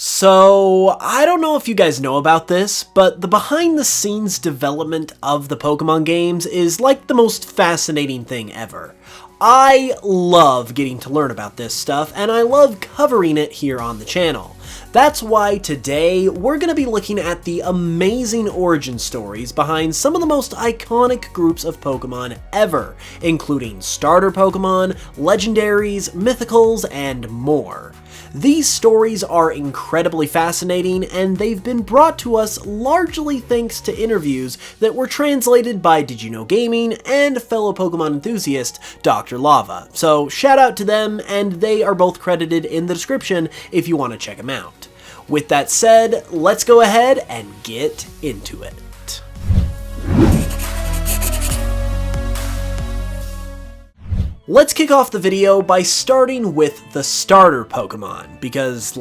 So, I don't know if you guys know about this, but the behind-the-scenes development of the Pokemon games is like the most fascinating thing ever. I love getting to learn about this stuff, and I love covering it here on the channel. That's why today we're going to be looking at the amazing origin stories behind some of the most iconic groups of Pokemon ever, including starter Pokemon, legendaries, mythicals, and more. These stories are incredibly fascinating, and they've been brought to us largely thanks to interviews that were translated by Did You Know Gaming and fellow Pokemon enthusiast Dr. Lava. So shout out to them, and they are both credited in the description if you want to check them out. With that said, let's go ahead and get into it. Let's kick off the video by starting with the starter Pokemon, because,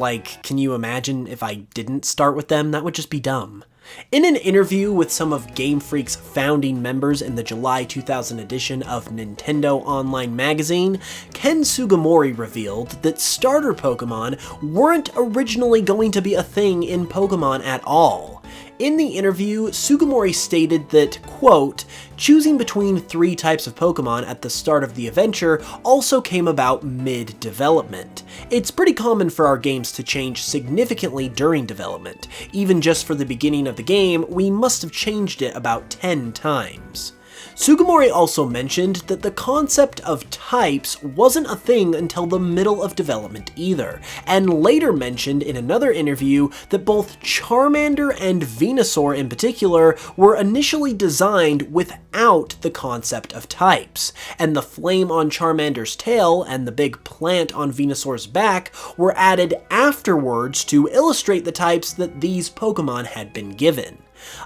can you imagine if I didn't start with them? That would just be dumb. In an interview with some of Game Freak's founding members in the July 2000 edition of Nintendo Online Magazine, Ken Sugimori revealed that starter Pokemon weren't originally going to be a thing in Pokemon at all. In the interview, Sugimori stated that, quote, choosing between 3 types of Pokemon at the start of the adventure also came about mid-development. It's pretty common for our games to change significantly during development. Even just for the beginning of the game, we must have changed it about 10 times. Sugimori also mentioned that the concept of types wasn't a thing until the middle of development either, and later mentioned in another interview that both Charmander and Venusaur in particular were initially designed without the concept of types, and the flame on Charmander's tail and the big plant on Venusaur's back were added afterwards to illustrate the types that these Pokemon had been given.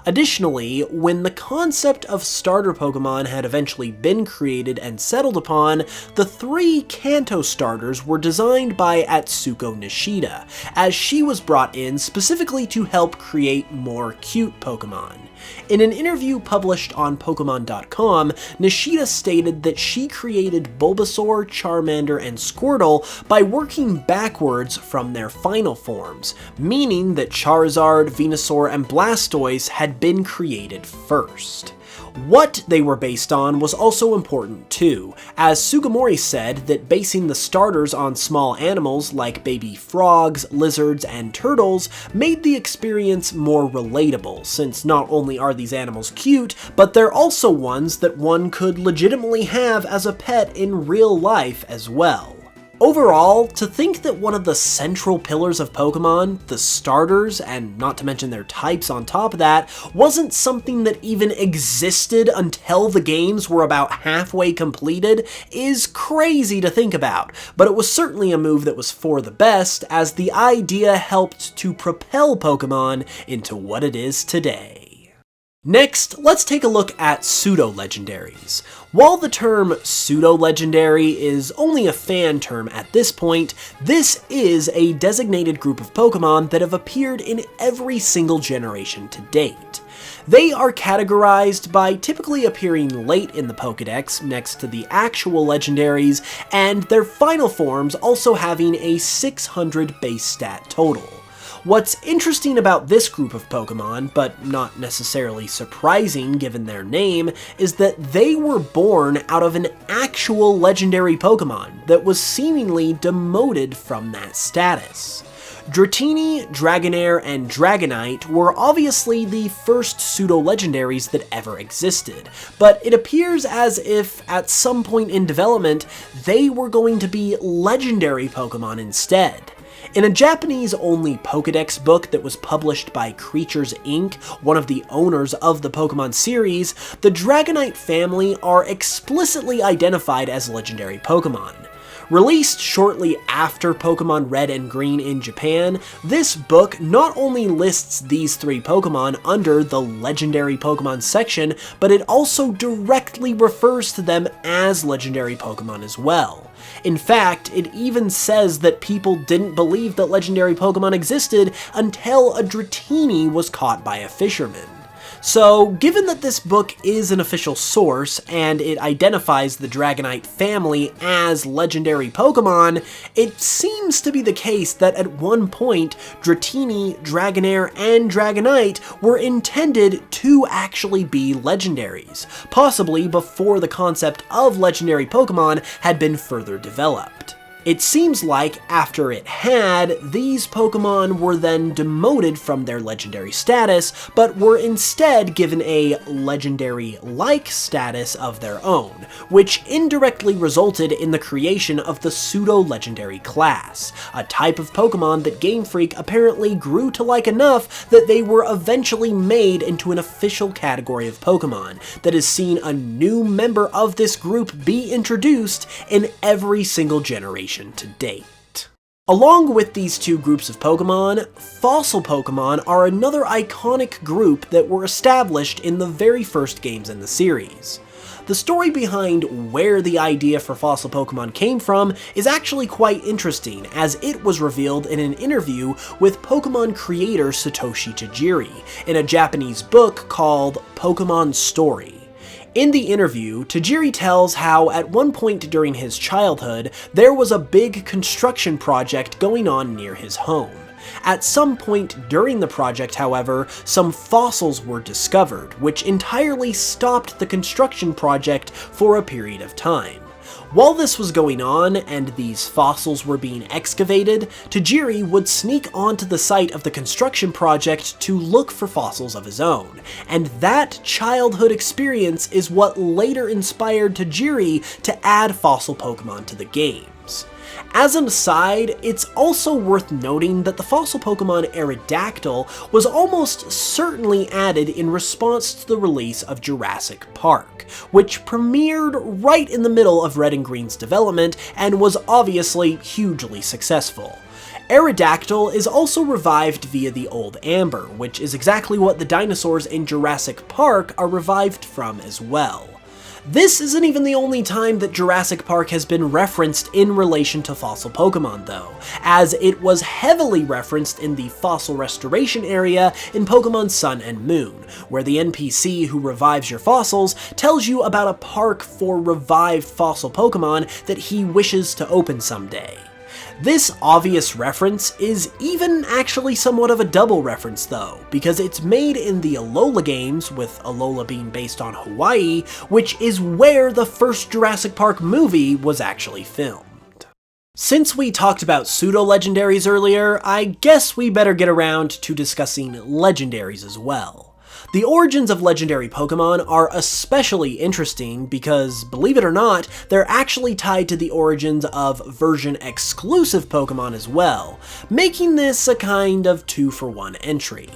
Additionally, when the concept of starter Pokemon had eventually been created and settled upon, the 3 Kanto starters were designed by Atsuko Nishida, as she was brought in specifically to help create more cute Pokemon. In an interview published on Pokemon.com, Nishida stated that she created Bulbasaur, Charmander, and Squirtle by working backwards from their final forms, meaning that Charizard, Venusaur, and Blastoise had been created first. What they were based on was also important too, as Sugimori said that basing the starters on small animals like baby frogs, lizards, and turtles made the experience more relatable, since not only are these animals cute, but they're also ones that one could legitimately have as a pet in real life as well. Overall, to think that one of the central pillars of Pokemon, the starters, and not to mention their types on top of that, wasn't something that even existed until the games were about halfway completed is crazy to think about, but it was certainly a move that was for the best, as the idea helped to propel Pokemon into what it is today. Next, let's take a look at Pseudolegendaries. While the term pseudo-legendary is only a fan term at this point, this is a designated group of Pokemon that have appeared in every single generation to date. They are categorized by typically appearing late in the Pokédex next to the actual legendaries, and their final forms also having a 600 base stat total. What's interesting about this group of Pokemon, but not necessarily surprising given their name, is that they were born out of an actual legendary Pokemon that was seemingly demoted from that status. Dratini, Dragonair, and Dragonite were obviously the first pseudo-legendaries that ever existed, but it appears as if at some point in development they were going to be legendary Pokemon instead. In a Japanese-only Pokédex book that was published by Creatures Inc., one of the owners of the Pokemon series, the Dragonite family are explicitly identified as legendary Pokemon. Released shortly after Pokemon Red and Green in Japan, this book not only lists these 3 Pokemon under the Legendary Pokemon section, but it also directly refers to them as legendary Pokemon as well. In fact, it even says that people didn't believe that legendary Pokemon existed until a Dratini was caught by a fisherman. So, given that this book is an official source, and it identifies the Dragonite family as legendary Pokémon, it seems to be the case that at one point, Dratini, Dragonair, and Dragonite were intended to actually be legendaries, possibly before the concept of legendary Pokémon had been further developed. It seems like, after it had, these Pokémon were then demoted from their legendary status, but were instead given a legendary-like status of their own, which indirectly resulted in the creation of the Pseudolegendary class, a type of Pokémon that Game Freak apparently grew to like enough that they were eventually made into an official category of Pokémon that has seen a new member of this group be introduced in every single generation to date. Along with these two groups of Pokémon, fossil Pokémon are another iconic group that were established in the very first games in the series. The story behind where the idea for fossil Pokémon came from is actually quite interesting, as it was revealed in an interview with Pokémon creator Satoshi Tajiri in a Japanese book called Pokémon Story. In the interview, Tajiri tells how at one point during his childhood, there was a big construction project going on near his home. At some point during the project, however, some fossils were discovered, which entirely stopped the construction project for a period of time. While this was going on, and these fossils were being excavated, Tajiri would sneak onto the site of the construction project to look for fossils of his own, and that childhood experience is what later inspired Tajiri to add fossil Pokémon to the games. As an aside, it's also worth noting that the fossil Pokémon Aerodactyl was almost certainly added in response to the release of Jurassic Park, which premiered right in the middle of Red and Green's development and was obviously hugely successful. Aerodactyl is also revived via the Old Amber, which is exactly what the dinosaurs in Jurassic Park are revived from as well. This isn't even the only time that Jurassic Park has been referenced in relation to fossil Pokémon though, as it was heavily referenced in the fossil restoration area in Pokémon Sun and Moon, where the NPC who revives your fossils tells you about a park for revived fossil Pokémon that he wishes to open someday. This obvious reference is even actually somewhat of a double reference though, because it's made in the Alola games, with Alola being based on Hawaii, which is where the first Jurassic Park movie was actually filmed. Since we talked about Pseudolegendaries earlier, I guess we better get around to discussing Legendaries as well. The origins of legendary Pokémon are especially interesting because, believe it or not, they're actually tied to the origins of version-exclusive Pokémon as well, making this a kind of 2-for-1 entry.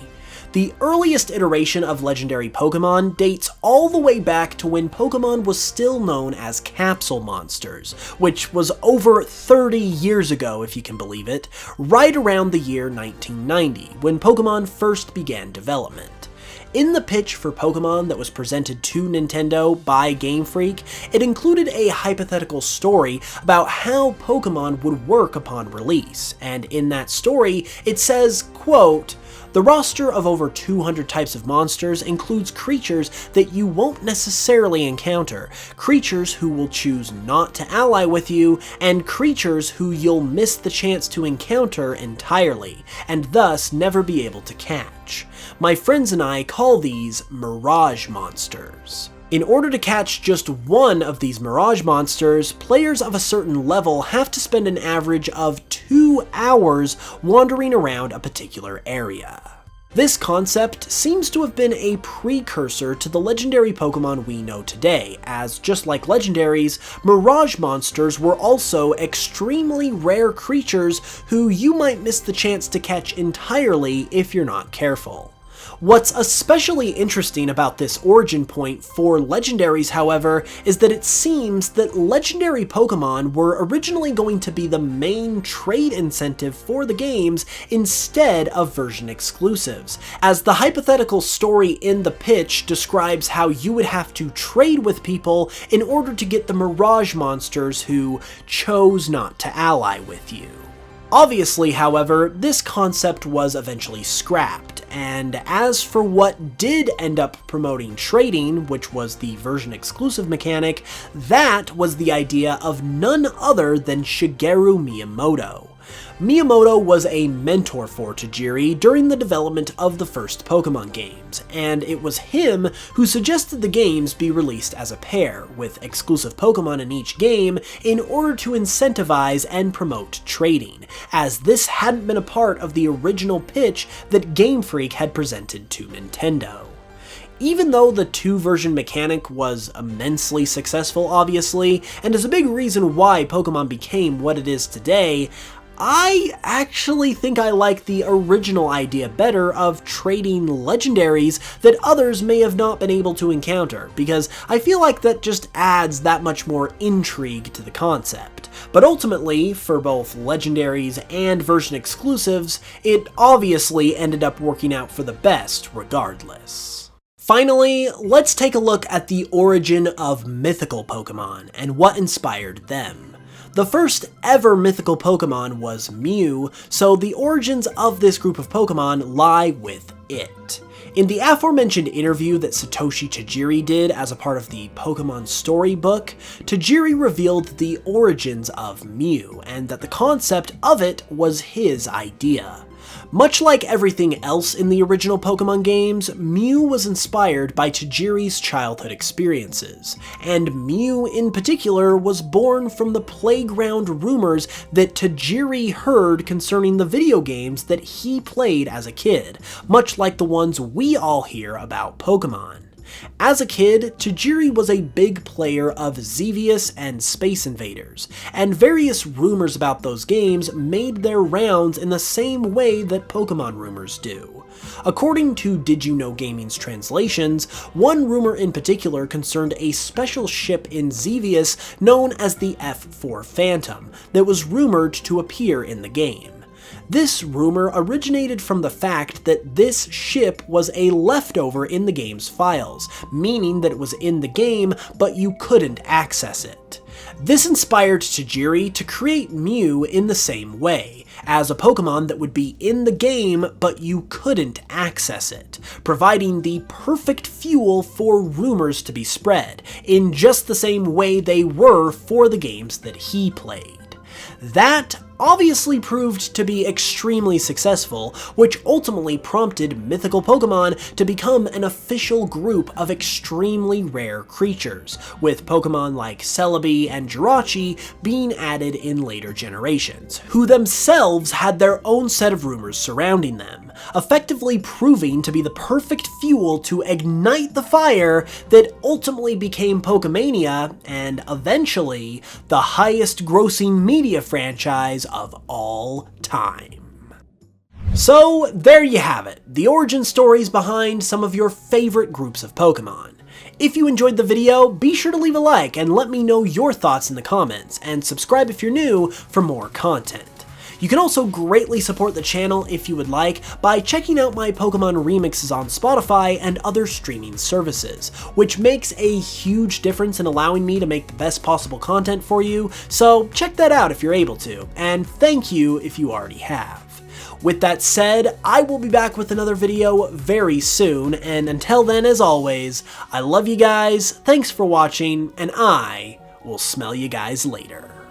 The earliest iteration of legendary Pokémon dates all the way back to when Pokémon was still known as capsule monsters, which was over 30 years ago, if you can believe it, right around the year 1990, when Pokémon first began development. In the pitch for Pokémon that was presented to Nintendo by Game Freak, it included a hypothetical story about how Pokémon would work upon release, and in that story, it says, quote, "The roster of over 200 types of monsters includes creatures that you won't necessarily encounter, creatures who will choose not to ally with you, and creatures who you'll miss the chance to encounter entirely, and thus never be able to catch. My friends and I call these Mirage Monsters." In order to catch just one of these Mirage Monsters, players of a certain level have to spend an average of 2 hours wandering around a particular area. This concept seems to have been a precursor to the legendary Pokémon we know today, as just like Legendaries, Mirage Monsters were also extremely rare creatures who you might miss the chance to catch entirely if you're not careful. What's especially interesting about this origin point for Legendaries, however, is that it seems that legendary Pokémon were originally going to be the main trade incentive for the games instead of version exclusives, as the hypothetical story in the pitch describes how you would have to trade with people in order to get the Mirage Monsters who chose not to ally with you. Obviously, however, this concept was eventually scrapped, and as for what did end up promoting trading, which was the version exclusive mechanic, that was the idea of none other than Shigeru Miyamoto. Miyamoto was a mentor for Tajiri during the development of the first Pokemon games, and it was him who suggested the games be released as a pair, with exclusive Pokemon in each game in order to incentivize and promote trading, as this hadn't been a part of the original pitch that Game Freak had presented to Nintendo. Even though the two-version mechanic was immensely successful, obviously, and is a big reason why Pokemon became what it is today, I actually think I like the original idea better of trading legendaries that others may have not been able to encounter, because I feel like that just adds that much more intrigue to the concept. But ultimately, for both legendaries and version exclusives, it obviously ended up working out for the best regardless. Finally, let's take a look at the origin of mythical Pokemon and what inspired them. The first ever mythical Pokemon was Mew, so the origins of this group of Pokemon lie with it. In the aforementioned interview that Satoshi Tajiri did as a part of the Pokemon storybook, Tajiri revealed the origins of Mew, and that the concept of it was his idea. Much like everything else in the original Pokemon games, Mew was inspired by Tajiri's childhood experiences, and Mew in particular was born from the playground rumors that Tajiri heard concerning the video games that he played as a kid, much like the ones we all hear about Pokemon. As a kid, Tajiri was a big player of Xevious and Space Invaders, and various rumors about those games made their rounds in the same way that Pokemon rumors do. According to Did You Know Gaming's translations, one rumor in particular concerned a special ship in Xevious known as the F4 Phantom that was rumored to appear in the game. This rumor originated from the fact that this ship was a leftover in the game's files, meaning that it was in the game, but you couldn't access it. This inspired Tajiri to create Mew in the same way, as a Pokemon that would be in the game, but you couldn't access it, providing the perfect fuel for rumors to be spread, in just the same way they were for the games that he played. That obviously proved to be extremely successful, which ultimately prompted mythical Pokemon to become an official group of extremely rare creatures, with Pokemon like Celebi and Jirachi being added in later generations, who themselves had their own set of rumors surrounding them, effectively proving to be the perfect fuel to ignite the fire that ultimately became Pokemania, and eventually the highest grossing media franchise of all time. So there you have it, the origin stories behind some of your favorite groups of Pokemon. If you enjoyed the video, be sure to leave a like and let me know your thoughts in the comments, and subscribe if you're new for more content. You can also greatly support the channel if you would like by checking out my Pokemon remixes on Spotify and other streaming services, which makes a huge difference in allowing me to make the best possible content for you, so check that out if you're able to, and thank you if you already have. With that said, I will be back with another video very soon, and until then, as always, I love you guys, thanks for watching, and I will smell you guys later.